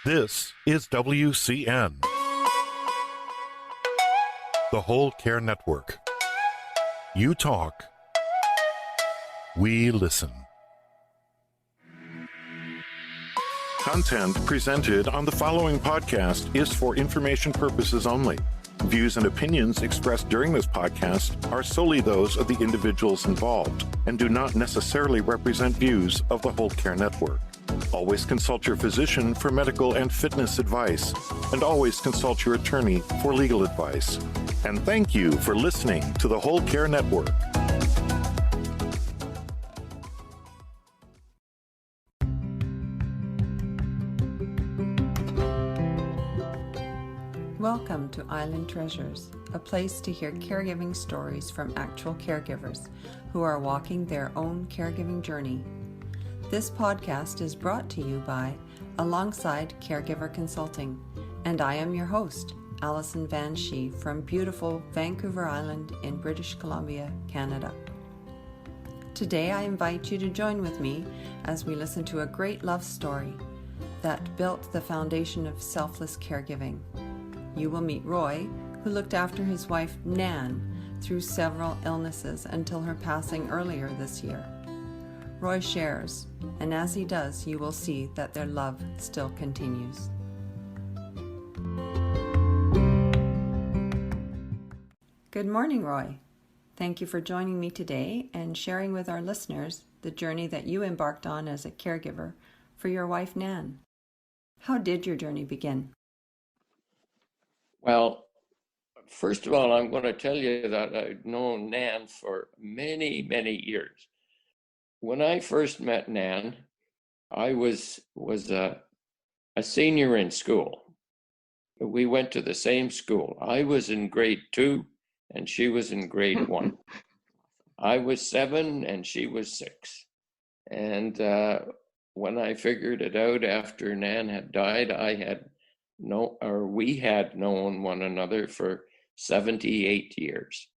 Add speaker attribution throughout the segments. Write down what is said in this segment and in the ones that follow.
Speaker 1: This is WCN, the Whole Care Network. You talk, we listen. Content presented on the following podcast is for information purposes only. Views and opinions expressed during this podcast are solely those of the individuals involved and do not necessarily represent views of the Whole Care Network. Always consult your physician for medical and fitness advice, and always consult your attorney for legal advice. And thank you for listening to the Whole Care Network.
Speaker 2: Welcome to Island Treasures, a place to hear caregiving stories from actual caregivers who are walking their own caregiving journey. This podcast is brought to you by Alongside Caregiver Consulting, and I am your host, Alison Van Schie from beautiful Vancouver Island in British Columbia, Canada. Today I invite you to join with me as we listen to a great love story that built the foundation of selfless caregiving. You will meet Roy, who looked after his wife Nan through several illnesses until her passing earlier this year. Roy shares, and as he does, you will see that their love still continues. Good morning, Roy. Thank you for joining me today and sharing with our listeners the journey that you embarked on as a caregiver for your wife Nan. How did your journey begin?
Speaker 3: Well, first of all, I'm going to tell you that I've known Nan for many, many years. When I first met Nan, I was a senior in school. We went to the same school. I was in grade 2 and she was in grade 1. I was 7 and she was 6. And when I figured it out after Nan had died, we had known one another for 78 years.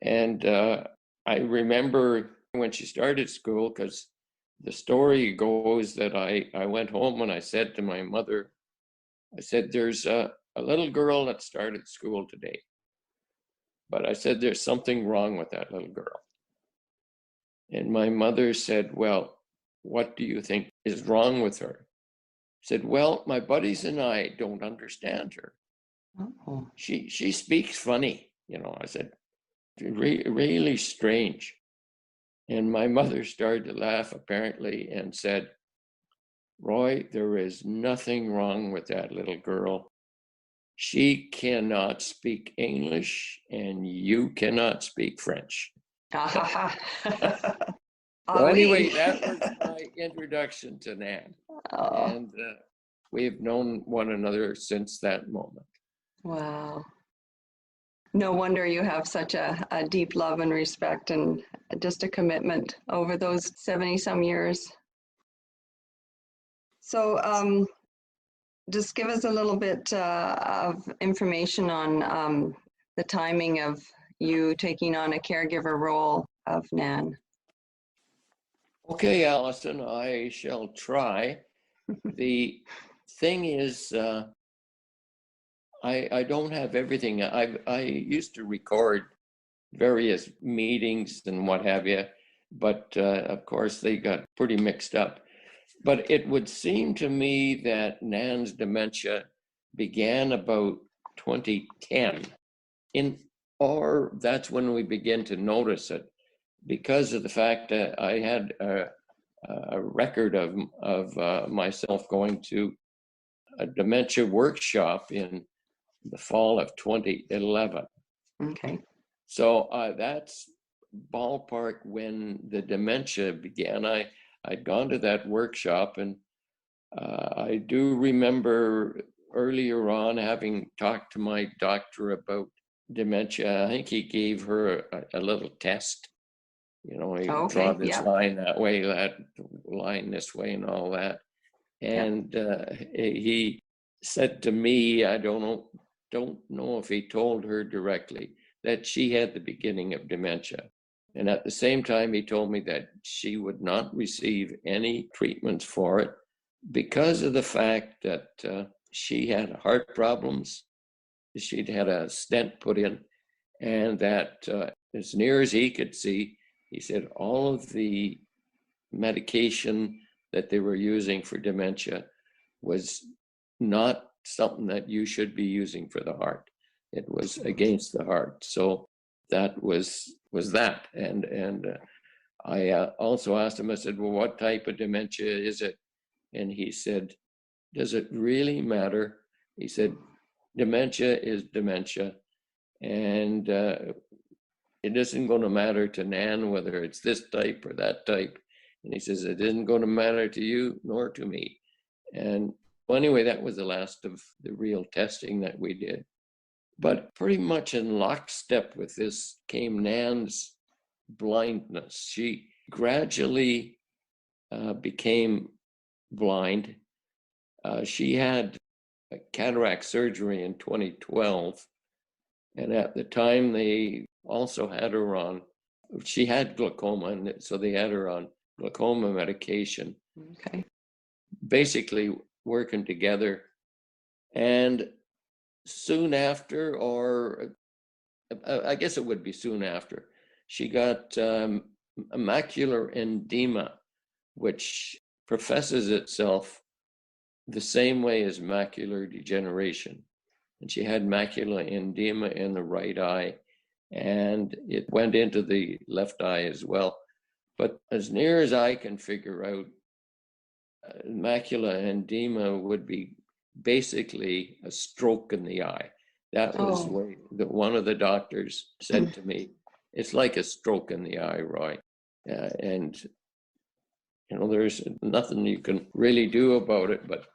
Speaker 3: And I remember when she started school, because the story goes that I went home and I said to my mother, I said, there's a little girl that started school today. But I said, there's something wrong with that little girl. And my mother said, well, what do you think is wrong with her? I said, well, my buddies and I don't understand her.
Speaker 2: Oh.
Speaker 3: She speaks funny, I said, really strange. And my mother started to laugh apparently and said, Roy, there is nothing wrong with that little girl. She cannot speak English and you cannot speak French. So anyway, that was my introduction to Nan.
Speaker 2: Oh.
Speaker 3: And we've known one another since that moment.
Speaker 2: Wow. No wonder you have such a deep love and respect and just a commitment over those 70-some years. So just give us a little bit of information on the timing of you taking on a caregiver role of Nan.
Speaker 3: Okay, Allison, I shall try. The thing is, I don't have everything. I used to record various meetings and what have you, but of course they got pretty mixed up. But it would seem to me that Nan's dementia began about 2010, or that's when we begin to notice it, because of the fact that I had a record of myself going to a dementia workshop in the fall of 2011.
Speaker 2: Okay.
Speaker 3: So that's ballpark when the dementia began. I'd gone to that workshop, and I do remember earlier on having talked to my doctor about dementia. I think he gave her a little test. He draw this line that way, that line this way, and all that. And he said to me, I don't know if he told her directly, that she had the beginning of dementia. And at the same time, he told me that she would not receive any treatments for it, because of the fact that she had heart problems. She'd had a stent put in, and that as near as he could see, he said all of the medication that they were using for dementia was not something that you should be using for the heart. It was against the heart. So that was that. And I also asked him, I said, well, what type of dementia is it? And he said, does it really matter? He said, dementia is dementia. And it isn't going to matter to Nan whether it's this type or that type. And he says, it isn't going to matter to you nor to me. And well, anyway, that was the last of the real testing that we did. But pretty much in lockstep with this came Nan's blindness. She gradually became blind. She had a cataract surgery in 2012. And at the time, they also had her on, she had glaucoma, and so they had her on glaucoma medication.
Speaker 2: Okay.
Speaker 3: Basically working together. And soon after, or I guess it would be soon after, she got a macular edema, which professes itself the same way as macular degeneration. And she had macular edema in the right eye, and it went into the left eye as well. But as near as I can figure out, macular edema would be basically a stroke in the eye. That was what one of the doctors said to me. It's like a stroke in the eye, Roy. And, there's nothing you can really do about it, but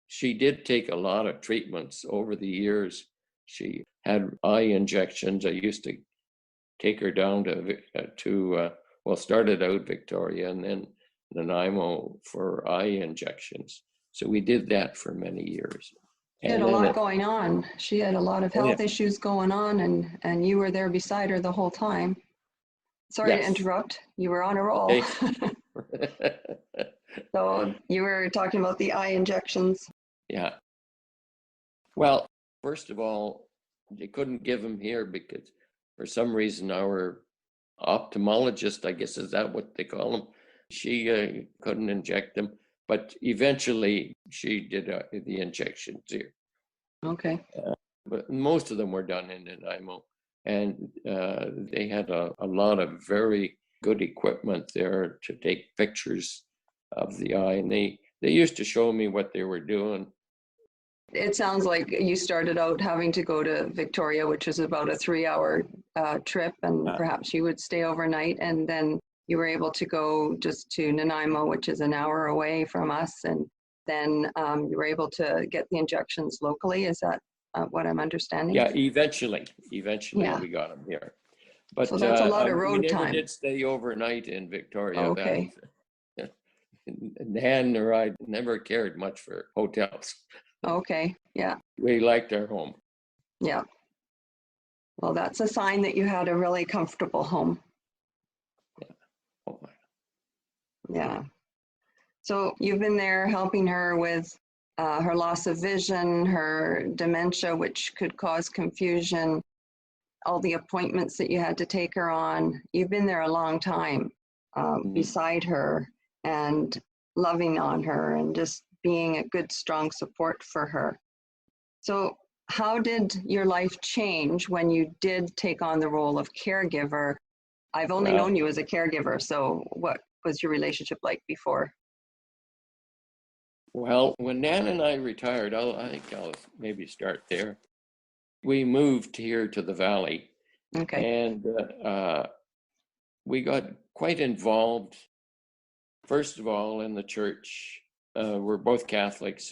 Speaker 3: she did take a lot of treatments over the years. She had eye injections. I used to take her down to started out Victoria and then Nanaimo for eye injections. So we did that for many years.
Speaker 4: She had a lot going on. She had a lot of health issues going on, and you were there beside her the whole time. Sorry to interrupt. You were on a roll.
Speaker 3: Okay.
Speaker 4: So you were talking about the eye injections.
Speaker 3: Yeah. Well, first of all, they couldn't give them here because for some reason our ophthalmologist, I guess, is that what they call them? She couldn't inject them, but eventually she did the injections here.
Speaker 4: Okay.
Speaker 3: But most of them were done in Nanaimo, and they had a lot of very good equipment there to take pictures of the eye, and they used to show me what they were doing.
Speaker 4: It sounds like you started out having to go to Victoria, which is about a 3-hour trip, and perhaps you would stay overnight, and then you were able to go just to Nanaimo, which is an hour away from us, and then you were able to get the injections locally. Is that what I'm understanding?
Speaker 3: Yeah, eventually we got them here. But
Speaker 4: so that's a lot of road
Speaker 3: we never
Speaker 4: time.
Speaker 3: did stay overnight in Victoria.
Speaker 4: Okay.
Speaker 3: Nan or I never cared much for hotels.
Speaker 4: Okay, yeah.
Speaker 3: We liked our home.
Speaker 4: Yeah. Well, that's a sign that you had a really comfortable home.
Speaker 3: Yeah. Oh my.
Speaker 4: Yeah. So you've been there helping her with her loss of vision, her dementia, which could cause confusion, all the appointments that you had to take her on. You've been there a long time beside her and loving on her and just being a good, strong support for her. So how did your life change when you did take on the role of caregiver? I've only known you as a caregiver, so what was your relationship like before?
Speaker 3: Well, when Nan and I retired, I think I'll maybe start there. We moved here to the Valley.
Speaker 4: Okay.
Speaker 3: And we got quite involved, first of all, in the church. We're both Catholics.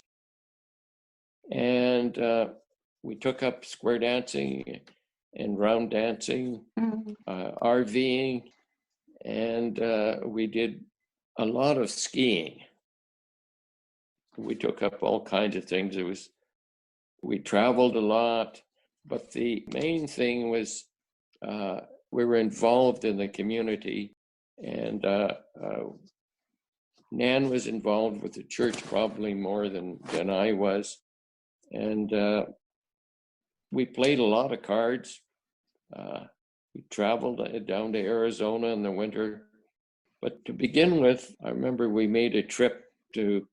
Speaker 3: And we took up square dancing and round dancing, RVing, and we did a lot of skiing. We took up all kinds of things. We traveled a lot, but the main thing was we were involved in the community, and Nan was involved with the church probably more than I was. And we played a lot of cards. We traveled down to Arizona in the winter. But to begin with, I remember we made a trip to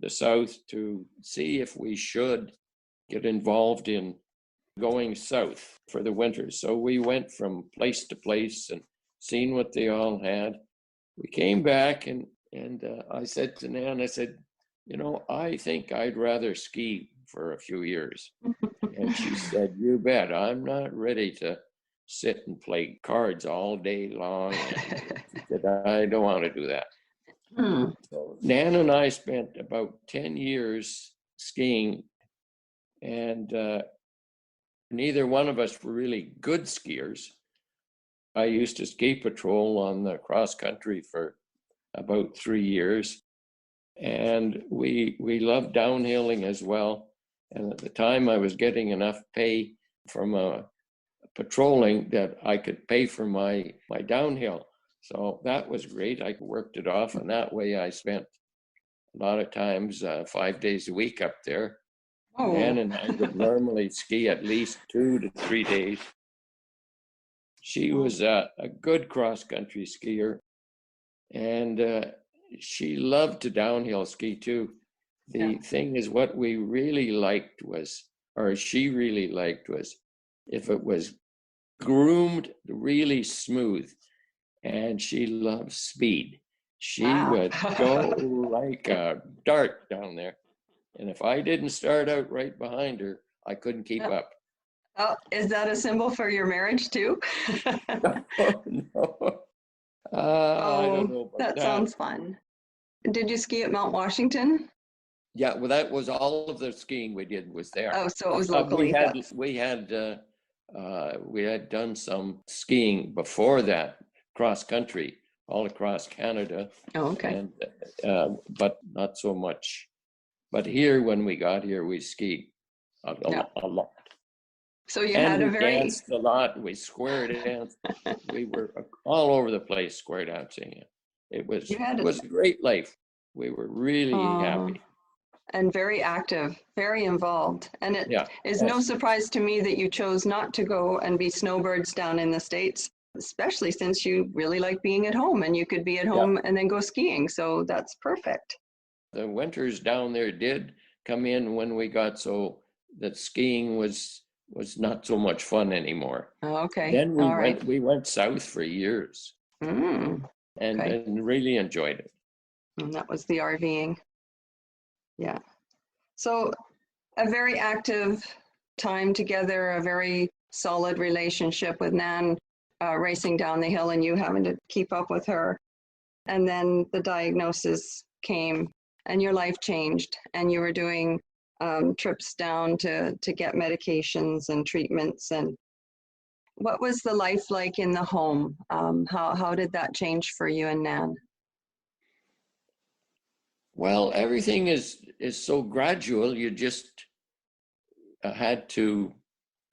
Speaker 3: the south to see if we should get involved in going south for the winter. So we went from place to place and seen what they all had. We came back and I said to Nan, I said, I think I'd rather ski for a few years. And she said, you bet, I'm not ready to sit and play cards all day long. And she said, I don't want to do that. So Nan and I spent about 10 years skiing, and neither one of us were really good skiers. I used to ski patrol on the cross country for about 3 years, and we loved downhilling as well. And at the time, I was getting enough pay from patrolling that I could pay for my downhill. So that was great. I worked it off, and that way I spent a lot of times 5 days a week up there.
Speaker 4: Oh.
Speaker 3: Ann and I would normally ski at least 2 to 3 days. She was a good cross-country skier, and she loved to downhill ski too. The thing is, what we really liked was, or she really liked was, if it was groomed really smooth, and she loved speed. She would go like a dart down there. And if I didn't start out right behind her, I couldn't keep up.
Speaker 4: Oh, is that a symbol for your marriage too?
Speaker 3: No. I don't know about
Speaker 4: that sounds fun. Did you ski at Mount Washington?
Speaker 3: Yeah, well, that was all of the skiing we did was there.
Speaker 4: Oh, so it was locally.
Speaker 3: We had done some skiing before that, cross country, all across Canada.
Speaker 4: Oh, okay.
Speaker 3: And but not so much. But here, when we got here, we skied a lot.
Speaker 4: So you had a very
Speaker 3: danced a lot. We square danced. We were all over the place square dancing. It was a great life. We were really happy.
Speaker 4: And very active, very involved. And it is no surprise to me that you chose not to go and be snowbirds down in the States, especially since you really like being at home and you could be at home and then go skiing. So that's perfect.
Speaker 3: The winters down there did come in when we got so that skiing was not so much fun anymore.
Speaker 4: Okay.
Speaker 3: Then we went south for years and really enjoyed it.
Speaker 4: And that was the RVing. Yeah. So a very active time together, a very solid relationship with Nan racing down the hill and you having to keep up with her. And then the diagnosis came and your life changed and you were doing trips down to get medications and treatments. And what was the life like in the home? How did that change for you and Nan?
Speaker 3: Well, everything is so gradual. You just had to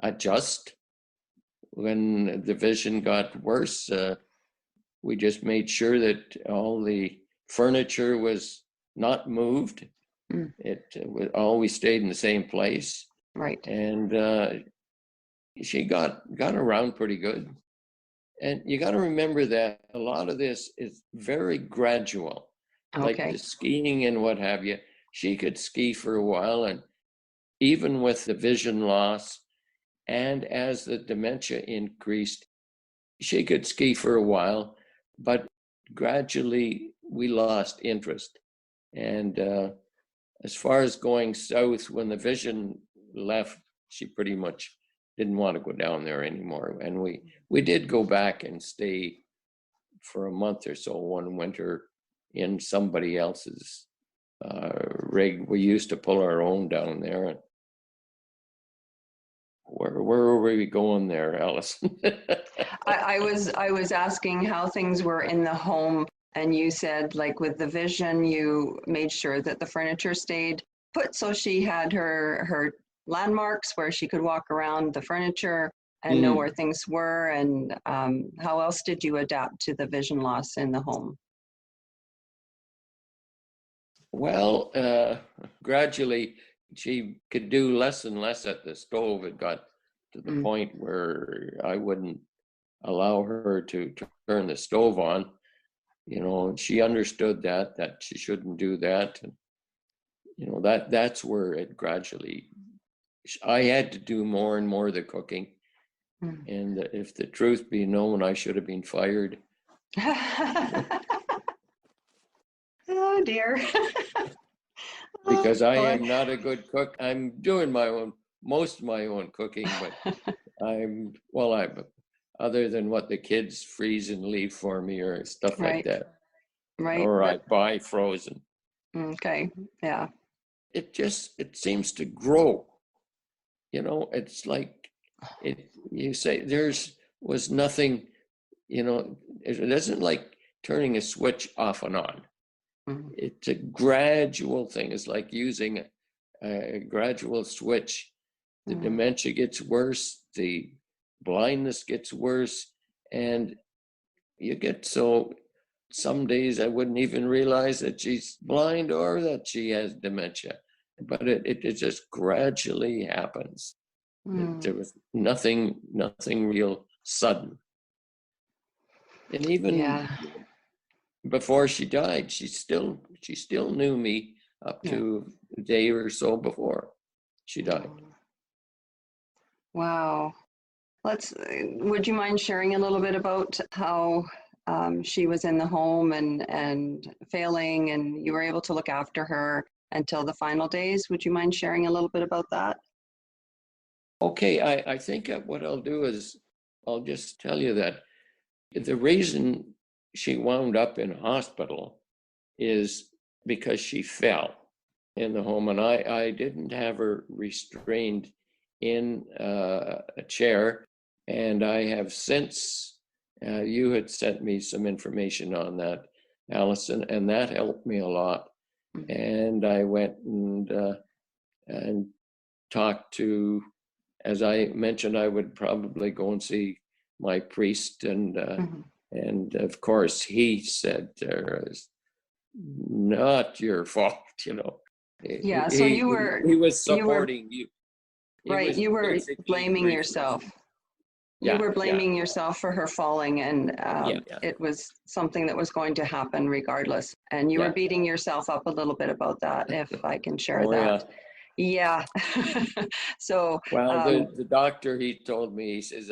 Speaker 3: adjust. When the vision got worse, we just made sure that all the furniture was not moved. It always stayed in the same place.
Speaker 4: Right.
Speaker 3: And she got around pretty good. And you got to remember that a lot of this is very gradual. Like the skiing and what have you. She could ski for a while, and even with the vision loss and as the dementia increased, she could ski for a while, but gradually we lost interest. And as far as going south, when the vision left, she pretty much didn't want to go down there anymore. And we did go back and stay for a month or so one winter in somebody else's rig. We used to pull our own down there. And where were we going there, Alison?
Speaker 4: I was asking how things were in the home, and you said, like, with the vision, you made sure that the furniture stayed put, so she had her landmarks where she could walk around the furniture and know where things were. And how else did you adapt to the vision loss in the home?
Speaker 3: Well, gradually she could do less and less at the stove. It got to the point where I wouldn't allow her to turn the stove on. And she understood that she shouldn't do that. And, that's where it gradually, I had to do more and more of the cooking. And if the truth be known, I should have been fired.
Speaker 4: Oh dear.
Speaker 3: Because I am not a good cook. I'm doing most of my own cooking, but I'm other than what the kids freeze and leave for me or stuff like that.
Speaker 4: Right.
Speaker 3: Or I buy frozen.
Speaker 4: Okay. Yeah.
Speaker 3: It seems to grow. It's like you say was nothing, it isn't like turning a switch off and on. It's a gradual thing. It's like using a gradual switch. The dementia gets worse, the blindness gets worse, and you get so some days I wouldn't even realize that she's blind or that she has dementia. But it just gradually happens. There was nothing real sudden. And even before she died, she still knew me up to a day or so before she died.
Speaker 4: Wow. Would you mind sharing a little bit about how she was in the home and failing, and you were able to look after her until the final days? Would you mind sharing a little bit about that?
Speaker 3: Okay, I think what I'll do is I'll just tell you that the reason she wound up in hospital is because she fell in the home, and I didn't have her restrained in a chair. And I have since, you had sent me some information on that, Allison, and that helped me a lot. And I went and talked to, as I mentioned, I would probably go and see my priest, and of course he said, there is not your fault,
Speaker 4: Yeah, so
Speaker 3: he was supporting you.
Speaker 4: Right, you were blaming yourself. You were blaming yourself for her falling, and it was something that was going to happen regardless. And you were beating yourself up a little bit about that, if I can share that. Yeah. So.
Speaker 3: Well, the doctor, he told me, he says,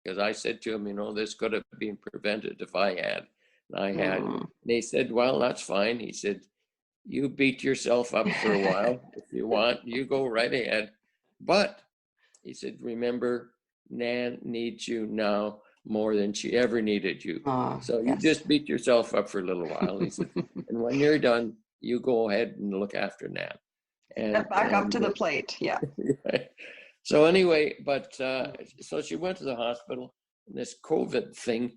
Speaker 3: because I said to him, this could have been prevented if I had. And I had. And he said, well, that's fine. He said, you beat yourself up for a while. If you want, you go right ahead. But he said, remember, Nan needs you now more than she ever needed you. So you just beat yourself up for a little while. He said, and when you're done, you go ahead and look after Nan. And
Speaker 4: step back up to the plate. Yeah.
Speaker 3: So anyway, but so she went to the hospital, and this COVID thing,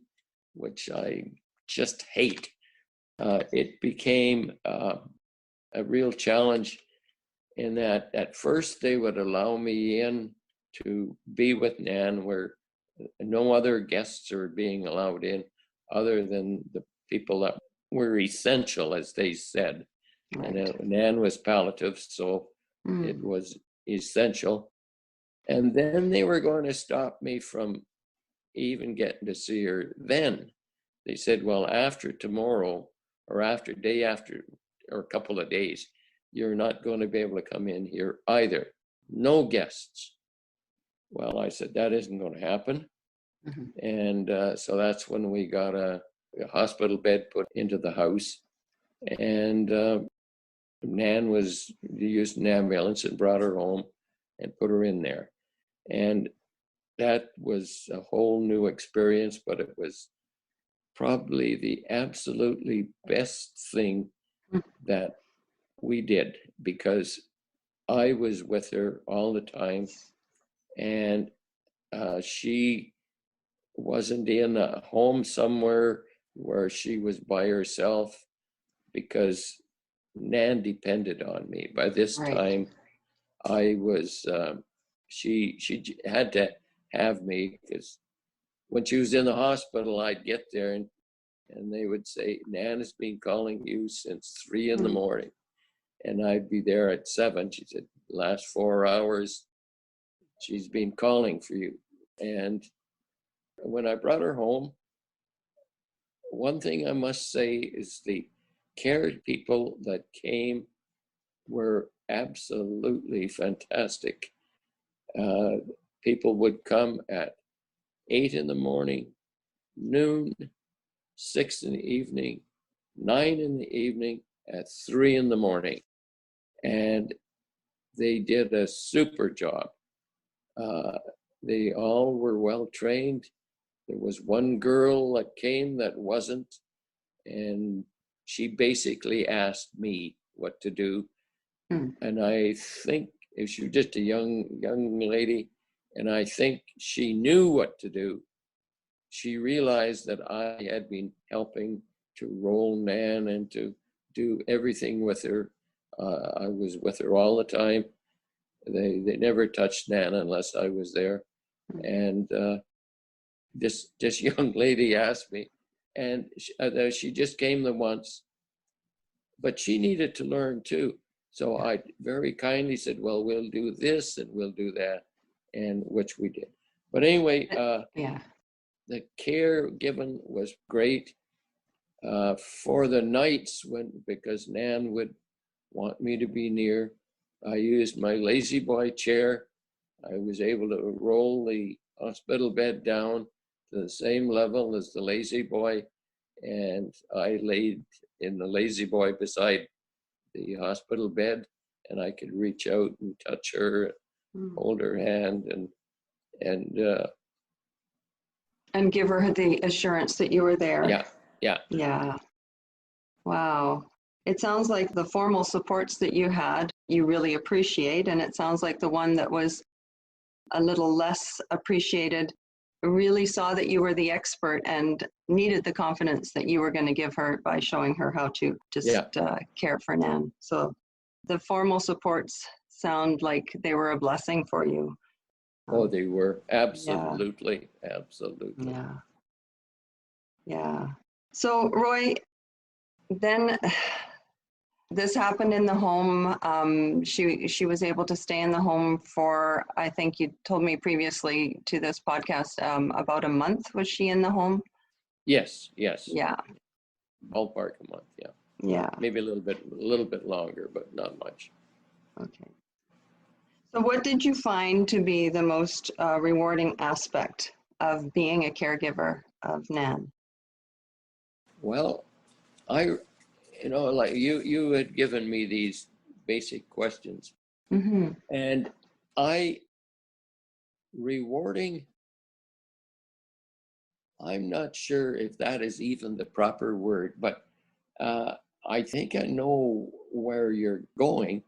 Speaker 3: which I just hate, it became a real challenge in that at first they would allow me in to be with Nan, where no other guests are being allowed in other than the people that were essential, as they said. Right. And Nan was palliative, so it was essential. And then they were going to stop me from even getting to see her. Then they said, well, after tomorrow or after day after or a couple of days, you're not going to be able to come in here either. No guests. Well, I said, that isn't going to happen. And so that's when we got a hospital bed put into the house. And Nan used an ambulance and brought her home and put her in there. And that was a whole new experience, but it was probably the absolutely best thing that we did, because I was with her all the time, and she wasn't in a home somewhere where she was by herself, because Nan depended on me. By this time, I was, she had to have me, because when she was in the hospital, I'd get there and they would say, Nan has been calling you since 3 a.m. and I'd be there at 7. She said, last 4 hours, she's been calling for you. And when I brought her home, one thing I must say is the care people that came were absolutely fantastic. People would come at 8 in the morning, noon, 6 in the evening, 9 in the evening, at 3 in the morning. And they did a super job. They all were well trained. There was one girl that came that wasn't, and she basically asked me what to do. And I think she was just a young lady, and I think she knew what to do. She realized that I had been helping to roll Nan and to do everything with her. I was with her all the time. They never touched Nan unless I was there. And this young lady asked me, and she just came the once, but she needed to learn too. So I very kindly said, well, we'll do this and we'll do that, and which we did. But anyway, the care given was great. For the nights, because Nan would want me to be near, I used my lazy boy chair. I was able to roll the hospital bed down to the same level as the lazy boy, and I laid in the lazy boy beside the hospital bed, and I could reach out and touch her, hold her hand,
Speaker 4: and give her the assurance that you were there.
Speaker 3: Yeah.
Speaker 4: Wow. It sounds like the formal supports that you had, you really appreciate, and it sounds like the one that was a little less appreciated really saw that you were the expert and needed the confidence that you were going to give her by showing her how to just care for Nan. So the formal supports sound like they were a blessing for you.
Speaker 3: Oh, they were. Absolutely. Absolutely.
Speaker 4: Yeah. So Roy, then this happened in the home. She was able to stay in the home for, I think you told me previously to this podcast, about a month. Was she in the home?
Speaker 3: Yes.
Speaker 4: Yeah.
Speaker 3: Ballpark a month.
Speaker 4: Yeah.
Speaker 3: Maybe a little bit longer, but not much.
Speaker 4: Okay. So what did you find to be the most rewarding aspect of being a caregiver of Nan?
Speaker 3: Well, like you had given me these basic questions, and rewarding, I'm not sure if that is even the proper word, but I think I know where you're going.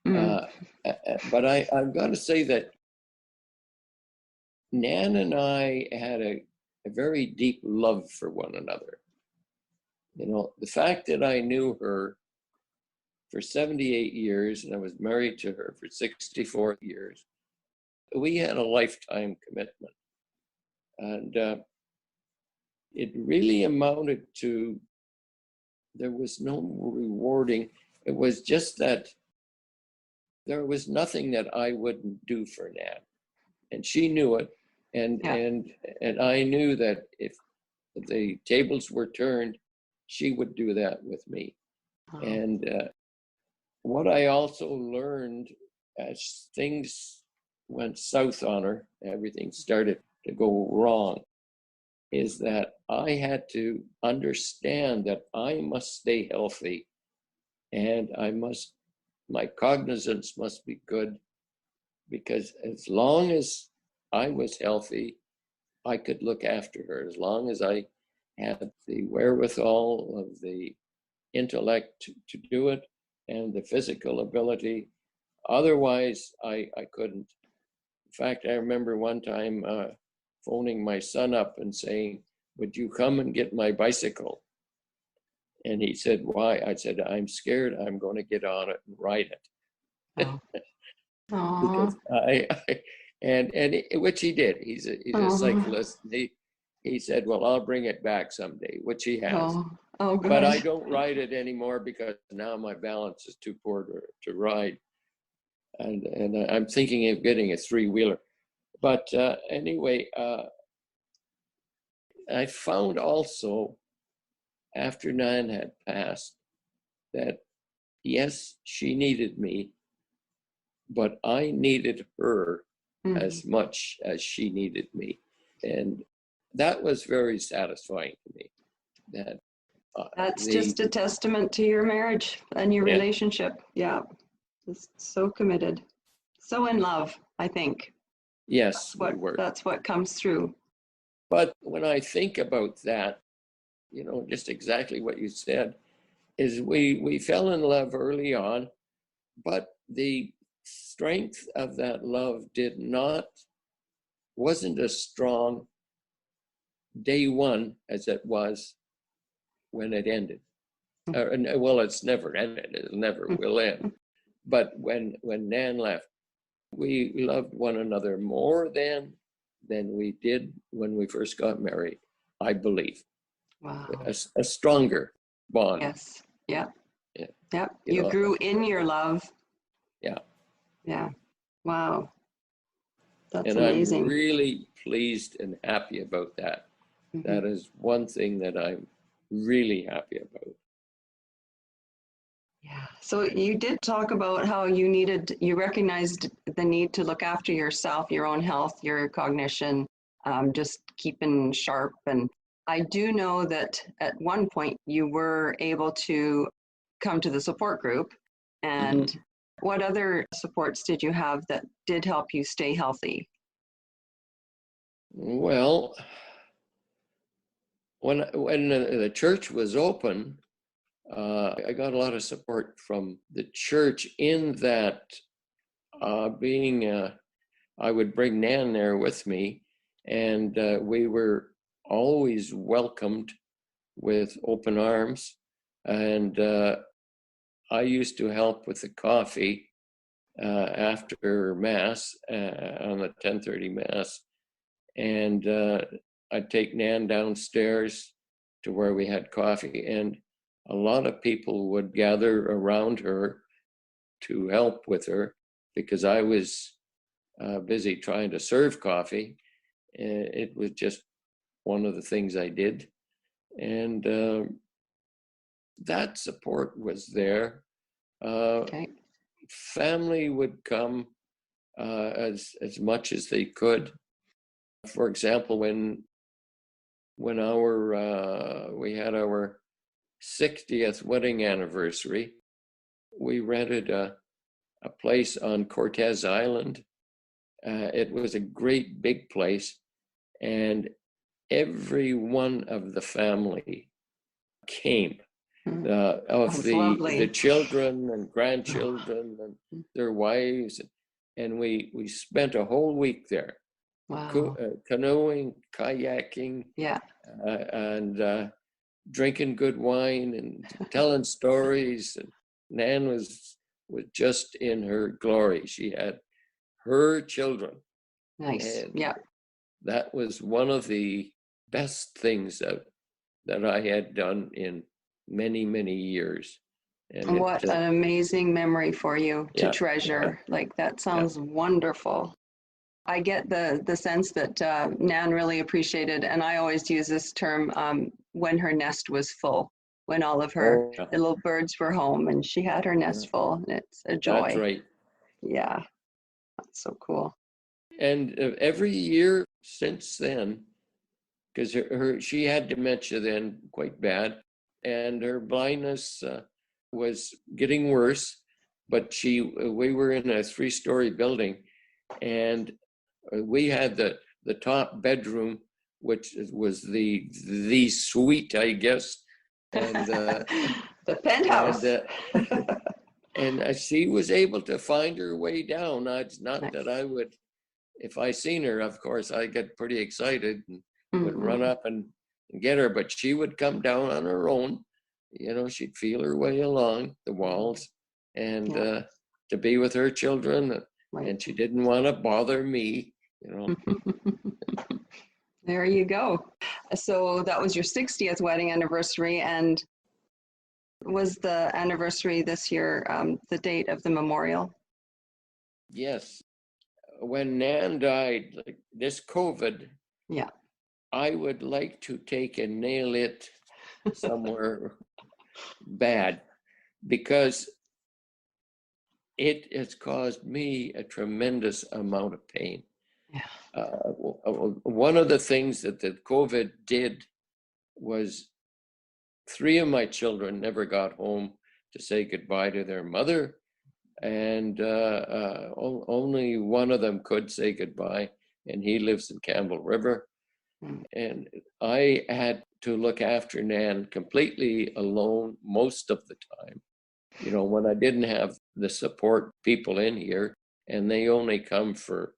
Speaker 3: But I've got to say that Nan and I had a very deep love for one another. The fact that I knew her for 78 years and I was married to her for 64 years, we had a lifetime commitment. And it really amounted to, there was no rewarding. It was just that there was nothing that I wouldn't do for Nan. And she knew it. And I knew that if the tables were turned, she would do that with me. And what I also learned as things went south on her, everything started to go wrong, is that I had to understand that I must stay healthy, and my cognizance must be good, because as long as I was healthy, I could look after her. As long as I had the wherewithal of the intellect to do it and the physical ability. Otherwise, I couldn't. In fact, I remember one time phoning my son up and saying, would you come and get my bicycle? And he said, why? I said, I'm scared I'm going to get on it and ride it. Because which he did. He's a cyclist. he said, well, I'll bring it back someday, which he has.
Speaker 4: Oh, good.
Speaker 3: But I don't ride it anymore because now my balance is too poor to ride. And I'm thinking of getting a three-wheeler. But anyway, I found also after Nan had passed that, yes, she needed me, but I needed her as much as she needed me. And that was very satisfying to me.
Speaker 4: That's just a testament to your marriage and your relationship. Yeah. Just so committed, so in love, I think.
Speaker 3: Yes, we were.
Speaker 4: That's what comes through.
Speaker 3: But when I think about that, just exactly what you said, is we fell in love early on, but the strength of that love wasn't as strong day one as it was when it ended. Well, it's never ended. It never will end. But when Nan left, we loved one another more than we did when we first got married, I believe.
Speaker 4: Wow.
Speaker 3: A stronger bond.
Speaker 4: Yes. Yeah. Yeah. You grew in your love.
Speaker 3: Yeah.
Speaker 4: Yeah. Wow. That's
Speaker 3: and
Speaker 4: amazing.
Speaker 3: I'm really pleased and happy about that. That is one thing that I'm really happy about.
Speaker 4: Yeah. So you did talk about how you recognized the need to look after yourself, your own health, your cognition, just keeping sharp. And I do know that at one point you were able to come to the support group. And what other supports did you have that did help you stay healthy?
Speaker 3: Well, when the church was open, I got a lot of support from the church in that I would bring Nan there with me, and we were always welcomed with open arms. And I used to help with the coffee after Mass, on the 10:30 Mass. And I'd take Nan downstairs to where we had coffee, and a lot of people would gather around her to help with her because I was busy trying to serve coffee. It was just one of the things I did. And that support was there. Family would come as much as they could. For example, when we had our 60th wedding anniversary, we rented a place on Cortez Island. It was a great big place, and every one of the family came. Of the children and grandchildren and their wives, and we spent a whole week there.
Speaker 4: Wow.
Speaker 3: Canoeing, kayaking, and drinking good wine and telling stories. And Nan was just in her glory. She had her children.
Speaker 4: Nice.
Speaker 3: And that was one of the best things that I had done in many, many years. And
Speaker 4: what an amazing memory for you to treasure. Like, that sounds wonderful. I get the sense that Nan really appreciated, and I always use this term, when her nest was full, when all of her little birds were home and she had her nest full. And it's a joy.
Speaker 3: That's right.
Speaker 4: Yeah, that's so cool.
Speaker 3: And every year since then, because she had dementia then, quite bad, and her blindness was getting worse, but we were in a 3-story building, and we had the top bedroom, which was the suite, I guess, and
Speaker 4: the penthouse.
Speaker 3: And she was able to find her way down. It's not that I would, if I seen her, of course, I get pretty excited and would run up and get her, but she would come down on her own. She'd feel her way along the walls, and to be with her children, and she didn't want to bother me.
Speaker 4: There you go. So that was your 60th wedding anniversary. And was the anniversary this year the date of the memorial?
Speaker 3: Yes. When Nan died, like this COVID,
Speaker 4: Yeah.
Speaker 3: I would like to take and nail it somewhere bad, because it has caused me a tremendous amount of pain.
Speaker 4: Yeah.
Speaker 3: One of the things that the COVID did was 3 of my children never got home to say goodbye to their mother, and only one of them could say goodbye, and he lives in Campbell River. And I had to look after Nan completely alone most of the time. You know, when I didn't have the support people in here, and they only come for a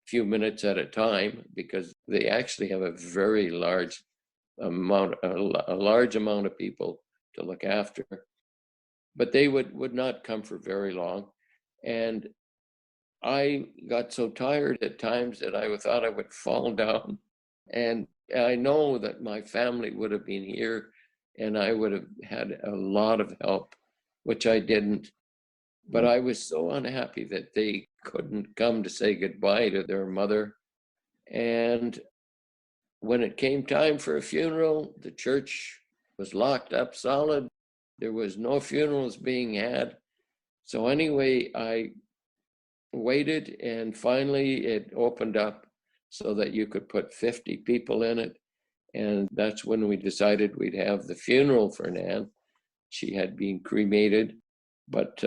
Speaker 3: few minutes at a time, because they actually have a very large amount, a large amount of people to look after. But they would not come for very long. And I got so tired at times that I thought I would fall down. And I know that my family would have been here and I would have had a lot of help, which I didn't. But I was so unhappy that they couldn't come to say goodbye to their mother. And when it came time for a funeral, the church was locked up solid. There was no funerals being had. So anyway, I waited, and finally it opened up so that you could put 50 people in it. And that's when we decided we'd have the funeral for Nan. She had been cremated, but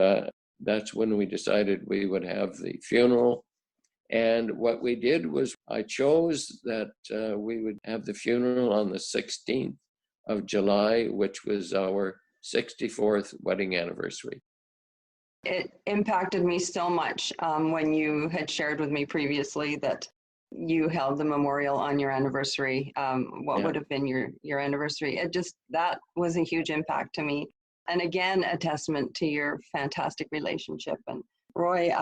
Speaker 3: that's when we decided we would have the funeral. And what we did was I chose that we would have the funeral on the 16th of July, which was our 64th wedding anniversary.
Speaker 4: It impacted me so much when you had shared with me previously that you held the memorial on your anniversary. What would have been your anniversary? That was a huge impact to me. And again, a testament to your fantastic relationship. And Roy,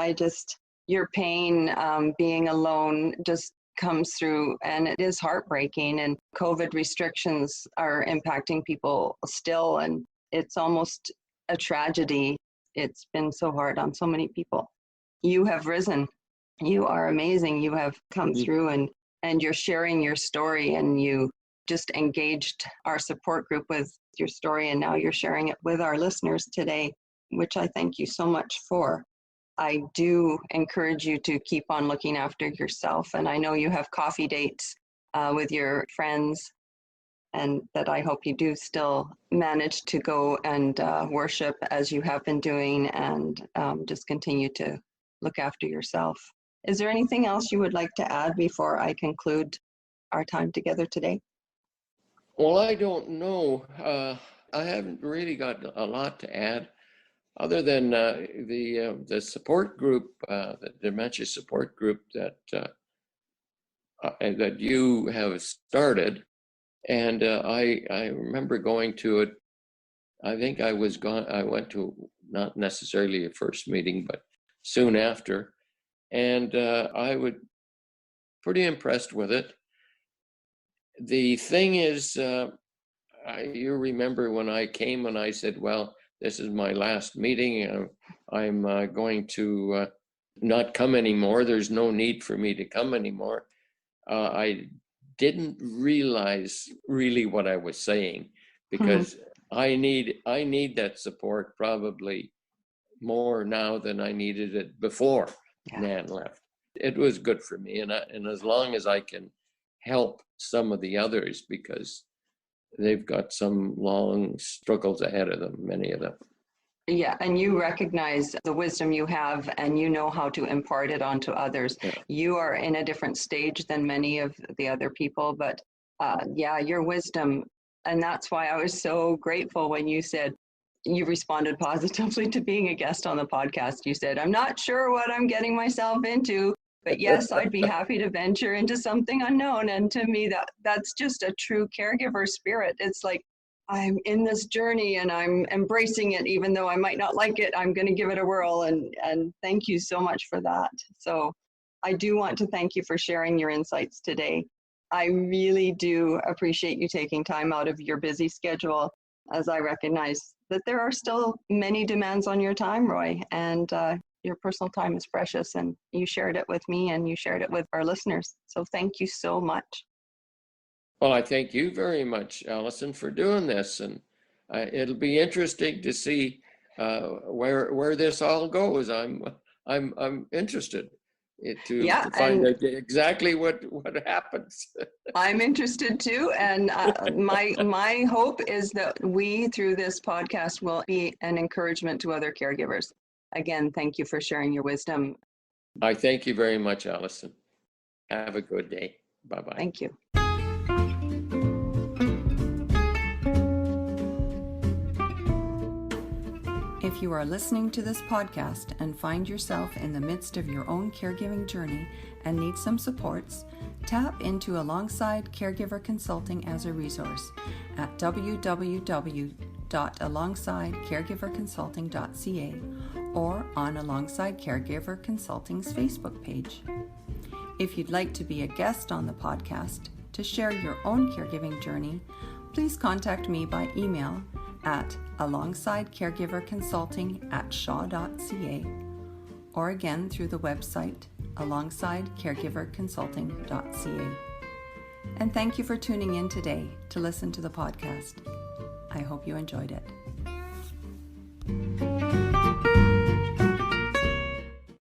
Speaker 4: your pain being alone just comes through, and it is heartbreaking. And COVID restrictions are impacting people still, and it's almost a tragedy. It's been so hard on so many people. You have risen. You are amazing. You have come through, and you're sharing your story, and you just engaged our support group with your story, and now you're sharing it with our listeners today, which I thank you so much for. I do encourage you to keep on looking after yourself, and I know you have coffee dates with your friends, and that I hope you do still manage to go and worship as you have been doing, and just continue to look after yourself. Is there anything else you would like to add before I conclude our time together today?
Speaker 3: Well, I don't know. I haven't really got a lot to add, other than the support group, the dementia support group that you have started. And I remember going to it. I think I went to not necessarily a first meeting, but soon after. And I was pretty impressed with it. The thing is, you remember when I came and I said, well, this is my last meeting. I'm going to not come anymore. There's no need for me to come anymore. I didn't realize really what I was saying, because I need that support probably more now than I needed it before Nan left. It was good for me, and as long as I can help some of the others, because they've got some long struggles ahead of them, many of them.
Speaker 4: Yeah, and you recognize the wisdom you have, and you know how to impart it onto others. Yeah. You are in a different stage than many of the other people, but your wisdom, and that's why I was so grateful when you said, you responded positively to being a guest on the podcast. You said, I'm not sure what I'm getting myself into, but yes, I'd be happy to venture into something unknown. And to me, that's just a true caregiver spirit. It's like, I'm in this journey and I'm embracing it, even though I might not like it. I'm going to give it a whirl. And thank you so much for that. So I do want to thank you for sharing your insights today. I really do appreciate you taking time out of your busy schedule, as I recognize that there are still many demands on your time, Roy, and your personal time is precious, and you shared it with me and you shared it with our listeners. So thank you so much.
Speaker 3: Well, I thank you very much, Allison, for doing this, and it'll be interesting to see where this all goes. I'm interested to find out exactly what happens.
Speaker 4: I'm interested too, and my hope is that we, through this podcast, will be an encouragement to other caregivers. Again, thank you for sharing your wisdom.
Speaker 3: I thank you very much, Allison. Have a good day. Bye-bye.
Speaker 4: Thank you.
Speaker 2: If you are listening to this podcast and find yourself in the midst of your own caregiving journey and need some supports, tap into Alongside Caregiver Consulting as a resource at www.alongsidecaregiverconsulting.ca or on Alongside Caregiver Consulting's Facebook page. If you'd like to be a guest on the podcast to share your own caregiving journey, please contact me by email at alongsidecaregiverconsulting@shaw.ca or again through the website alongsidecaregiverconsulting.ca. And thank you for tuning in today to listen to the podcast. I hope you enjoyed it.